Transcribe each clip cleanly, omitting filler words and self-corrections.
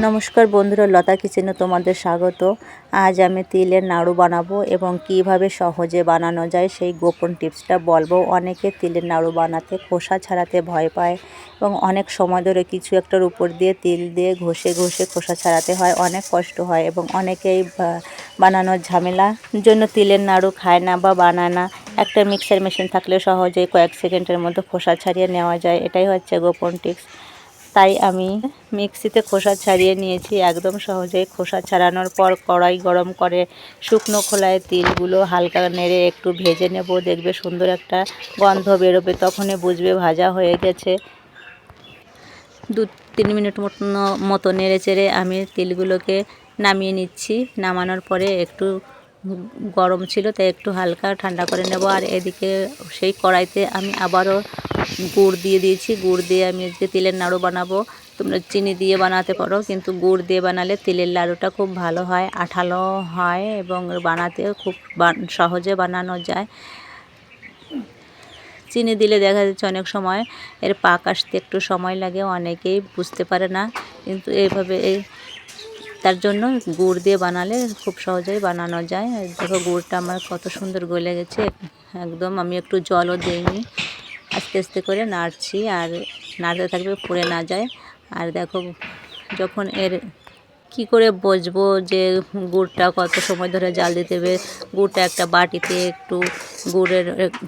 নমস্কার বন্ধুরা, লতা কিচেনে তোমাদের স্বাগত। আজ আমি তিলের নাড়ু বানাবো এবং কিভাবে সহজে বানানো যায় সেই গোপন টিপসটা বলবো। অনেকে তিলের নাড়ু বানাতে খোসা ছাড়াতে ভয় পায় এবং অনেক সময় ধরে কিছু একটার উপর দিয়ে তিল দিয়ে ঘষে ঘষে খোসা ছাড়াতে হয়, অনেক কষ্ট হয় এবং অনেকেই বানানোর ঝামেলার জন্য তিলের নাড়ু খায় না বা বানায় না। একটা মিক্সার মেশিন থাকলে সহজেই কয়েক সেকেন্ডের মধ্যে খোসা ছাড়িয়ে নেওয়া যায়, এটাই হচ্ছে গোপন টিপস। তাই আমি মিক্সিতে খোসা ছাড়িয়ে নিয়েছি। একদম সহজেই খোসা ছাড়ানোর পর কড়াই গরম করে শুকনো খোলায় তিলগুলো হালকা নেড়ে একটু ভেজে নেব। দেখবে সুন্দর একটা গন্ধ বেরোবে, তখনই বুঝবে ভাজা হয়ে গেছে। 2-3 মিনিট মতো নেড়ে চেড়ে আমি তিলগুলোকে নামিয়ে নিচ্ছি। নামানোর পরে একটু গরম ছিল তাই একটু হালকা ঠান্ডা করে নেব। আর এদিকে সেই কড়াইতে আমি আবারও গুড় দিয়ে দিয়েছি। গুড় দিয়ে আমি আজকে তিলের নাড়ু বানাবো। তোমরা চিনি দিয়ে বানাতে পারো, কিন্তু গুড় দিয়ে বানালে তিলের নাড়ুটা খুব ভালো হয়, আঠালো হয় এবং বানাতেও খুব সহজে বানানো যায়। চিনি দিলে দেখা যাচ্ছে অনেক সময় এর পাক আসতে একটু সময় লাগে, অনেকেই বুঝতে পারে না, কিন্তু এইভাবে তার জন্য গুড় দিয়ে বানালে খুব সহজেই বানানো যায়। দেখো গুড়টা আমার কত সুন্দর গলে গেছে, একদম আমি একটু জলও দিইনি। আস্তে আস্তে করে নাড়ছি আর নাড়তে থাকবে, পুড়ে না যায়। আর দেখো যখন কি করে বুঝবো যে গুড়টা কত সময় ধরে জাল দিতে হবে, গুড়টা একটা বাটিতে একটু গুড়ের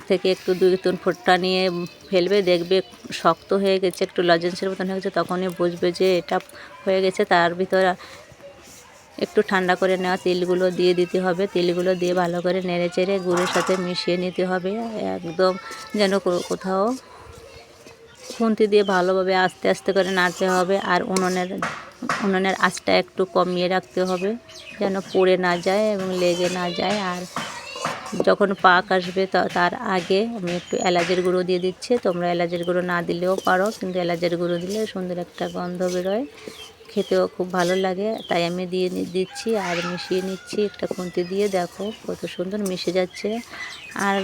থেকে একটু 2-3 ফোঁটা নিয়ে ফেলবে, দেখবে শক্ত হয়ে গেছে, একটু লজেন্সের মতন হয়ে গেছে, তখনই বুঝবে যে এটা হয়ে গেছে। তার ভিতরে একটু ঠান্ডা করে নেওয়া তিলগুলো দিয়ে দিতে হবে। তিলগুলো দিয়ে ভালো করে নেড়ে চেড়ে গুড়ের সাথে মিশিয়ে নিতে হবে, একদম যেন কোথাও খুন্তি দিয়ে ভালোভাবে আস্তে আস্তে করে নাড়তে হবে। আর উনুনের আঁচটা একটু কমিয়ে রাখতে হবে যেন পুড়ে না যায় এবং লেগে না যায়। আর যখন পাক আসবে তার আগে আমি একটু এলাচের গুঁড়ো দিয়ে দিচ্ছি। তোমরা এলাচের গুঁড়ো না দিলেও পারো, কিন্তু এলাচের গুঁড়ো দিলে সুন্দর একটা গন্ধ বেরোয়, খেতেও খুব ভালো লাগে, তাই আমি দিয়ে দিচ্ছি আর মিশিয়ে নিচ্ছি একটা খুন্তি দিয়ে। দেখো কত সুন্দর মিশে যাচ্ছে। আর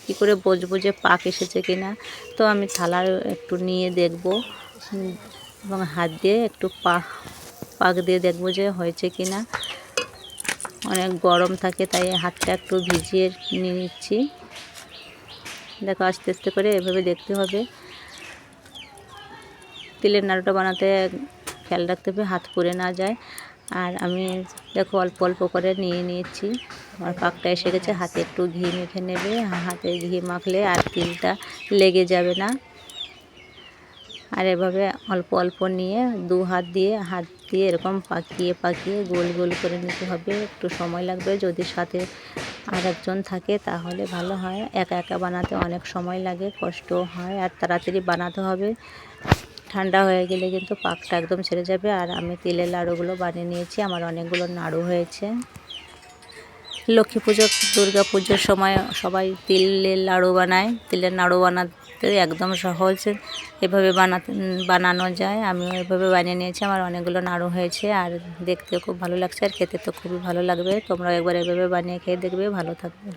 কি করে বুঝবো যে পাক এসেছে কিনা, তো আমি থালার একটু নিয়ে দেখব এবং হাত দিয়ে একটু পাক দিয়ে দেখব যে হয়েছে কিনা। অনেক গরম থাকে তাই হাতটা একটু ভিজিয়ে নিয়ে নিচ্ছি। দেখো আস্তে আস্তে করে এভাবে দেখতে হবে। তিলের নাড়ুটা বানাতে খেয়াল রাখতে হবে হাত পুড়ে না যায়। আর আমি দেখো অল্প অল্প করে নিয়ে নিয়েছি, আমার পাকটা এসে গেছে। হাতে একটু ঘি মেখে নেবে, হাতে ঘি মাখলে আর তিলটা লেগে যাবে না। আর এভাবে অল্প অল্প নিয়ে হাত দিয়ে এরকম পাকিয়ে পাকিয়ে গোল গোল করে নিতে হবে। একটু সময় লাগবে, যদি সাথে আর একজন থাকে তাহলে ভালো হয়। একা একা বানাতে অনেক সময় লাগে, কষ্ট হয়, আর তাড়াতাড়ি বানাতে হবে। ঠান্ডা হয়ে গেলে কিন্তু পাকটা একদম ছেড়ে যাবে। আর আমি তিলের নাড়ুগুলো বানিয়ে নিয়েছি, আমার অনেকগুলো নাড়ু হয়েছে। লক্ষ্মী পুজো, দুর্গা পুজোর সময় সবাই তিলের নাড়ু বানায়। তিলের নাড়ু বানাতে একদম সহজ, এভাবে বানানো যায়। আমিও এভাবে বানিয়ে নিয়েছি, আমার অনেকগুলো নাড়ু হয়েছে আর দেখতেও খুব ভালো লাগছে আর খেতে তো খুবই ভালো লাগবে। তোমরা একবার এভাবে বানিয়ে খেয়ে দেখবে, ভালো থাকবে।